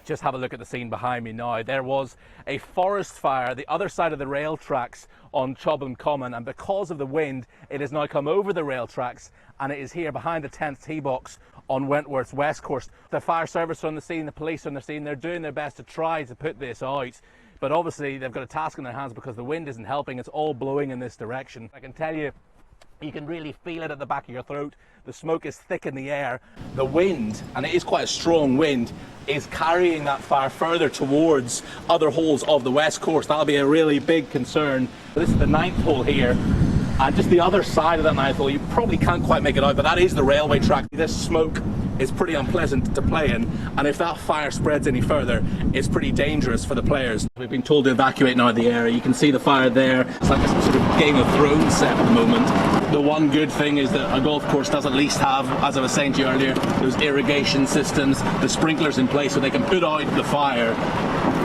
Just have a look at the scene behind me now. There was a forest fire the other side of the rail tracks on Chobham Common, and because of the wind, it has now come over the rail tracks and it is here behind the 10th tee box on Wentworth's west course. The fire service are on the scene, the police are on the scene. They're doing their best to try to put this out, but obviously they've got a task in their hands because the wind isn't helping. It's all blowing in this direction. I can tell you, you can really feel it at the back of your throat. The smoke is thick in the air. The wind, and it is quite a strong wind, is carrying that fire further towards other holes of the west course. That'll be a really big concern. This is the 9th hole here, and just the other side of that 9th hole, you probably can't quite make it out, but that is the railway track. This smoke is pretty unpleasant to play in, and if that fire spreads any further, it's pretty dangerous for the players. We've been told to evacuate now the area. You can see the fire there. It's like a sort of Game of Thrones set at the moment. The one good thing is that a golf course does at least have, as I was saying to you earlier, those irrigation systems, the sprinklers in place so they can put out the fire.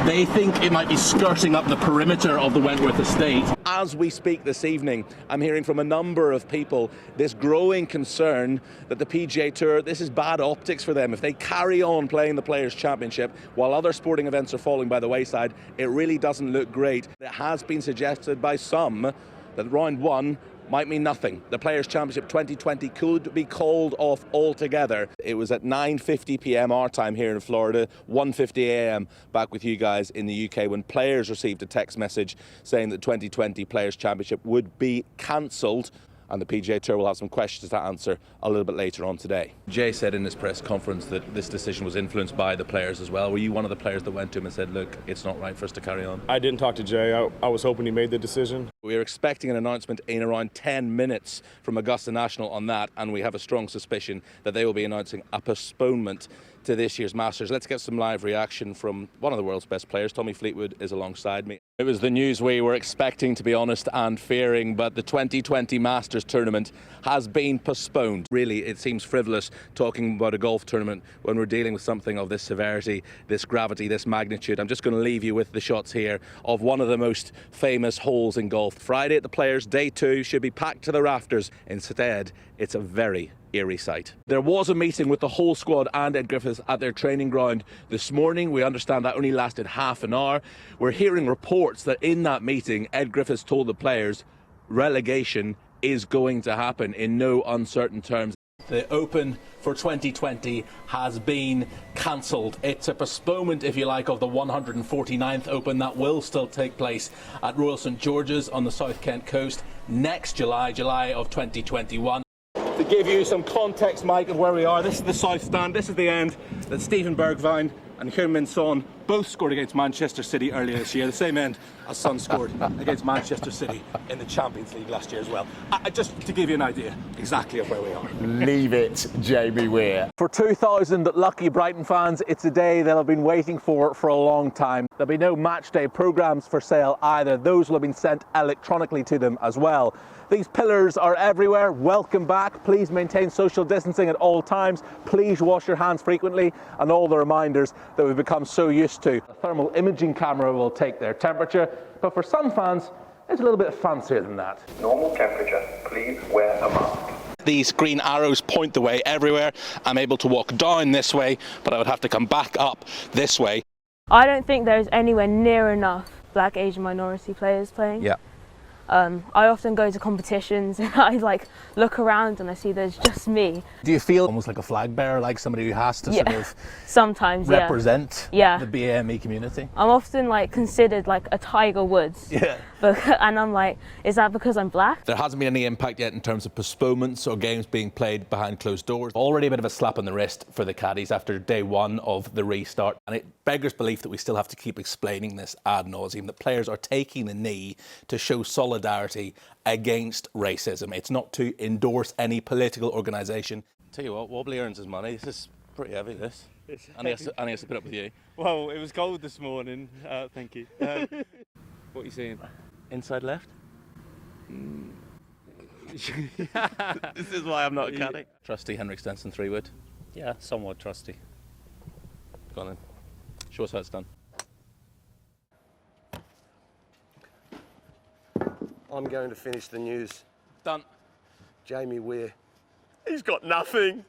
They think it might be skirting up the perimeter of the Wentworth estate. As we speak this evening, I'm hearing from a number of people this growing concern that the PGA Tour, this is bad optics for them. If they carry on playing the Players' Championship while other sporting events are falling by the wayside, it really doesn't look great. It has been suggested by some that round one might mean nothing. The Players' Championship 2020 could be called off altogether. It was at 9:50 p.m. our time here in Florida, 1:50 a.m. back with you guys in the UK, when players received a text message saying that 2020 Players' Championship would be cancelled. And the PGA Tour will have some questions to answer a little bit later on today. Jay said in his press conference that this decision was influenced by the players as well. Were you one of the players that went to him and said, look, it's not right for us to carry on? I didn't talk to Jay. I was hoping he made the decision. We're expecting an announcement in around 10 minutes from Augusta National on that, and we have a strong suspicion that they will be announcing a postponement to this year's Masters. Let's get some live reaction from one of the world's best players. Tommy Fleetwood is alongside me. It was the news we were expecting, to be honest, and fearing, but the 2020 Masters tournament has been postponed. Really, it seems frivolous talking about a golf tournament when we're dealing with something of this severity, this gravity, this magnitude. I'm just going to leave you with the shots here of one of the most famous holes in golf. Friday at the Players, day 2 should be packed to the rafters. Instead, it's a very eerie sight. There was a meeting with the whole squad and Ed Griffiths at their training ground this morning. We understand that only lasted half an hour. We're hearing reports that in that meeting, Ed Griffiths told the players relegation is going to happen in no uncertain terms. The Open for 2020 has been cancelled. It's a postponement, if you like, of the 149th Open that will still take place at Royal St George's on the South Kent coast next July of 2021. To give you some context, Mike, of where we are, this is the south stand, this is the end that Stephen Bergwijn and Heung-min Son both scored against Manchester City earlier this year, the same end as Son scored against Manchester City in the Champions League last year as well. Just to give you an idea exactly of where we are. Leave it, Jamie Weir. For 2,000 lucky Brighton fans, it's a day they'll have been waiting for a long time. There'll be no match day programmes for sale either. Those will have been sent electronically to them as well. These pillars are everywhere. Welcome back. Please maintain social distancing at all times. Please wash your hands frequently, and all the reminders that we've become so used to. A thermal imaging camera will take their temperature, but for some fans, it's a little bit fancier than that. Normal temperature, please wear a mask. These green arrows point the way everywhere. I'm able to walk down this way, but I would have to come back up this way. I don't think there's anywhere near enough Black Asian minority players playing. Yeah. I often go to competitions and I look around and I see there's just me. Do you feel almost like a flag bearer, like somebody who has to sort of sometimes represent the BAME community? I'm often considered like a Tiger Woods. Yeah. And I'm like, is that because I'm black? There hasn't been any impact yet in terms of postponements or games being played behind closed doors. Already a bit of a slap on the wrist for the caddies after day 1 of the restart. And it beggars belief that we still have to keep explaining this ad nauseum, that players are taking the knee to show solidarity against racism. It's not to endorse any political organisation. Tell you what, Wobbly earns his money. This is pretty heavy, this. And he has to put up with you. Well, it was cold this morning, thank you. What are you saying? Inside left? This is why I'm not a caddy. Trusty Henrik Stenson 3-wood. Yeah, somewhat trusty. Go on then. Show us how it's done. I'm going to finish the news. Done. Jamie Weir. He's got nothing.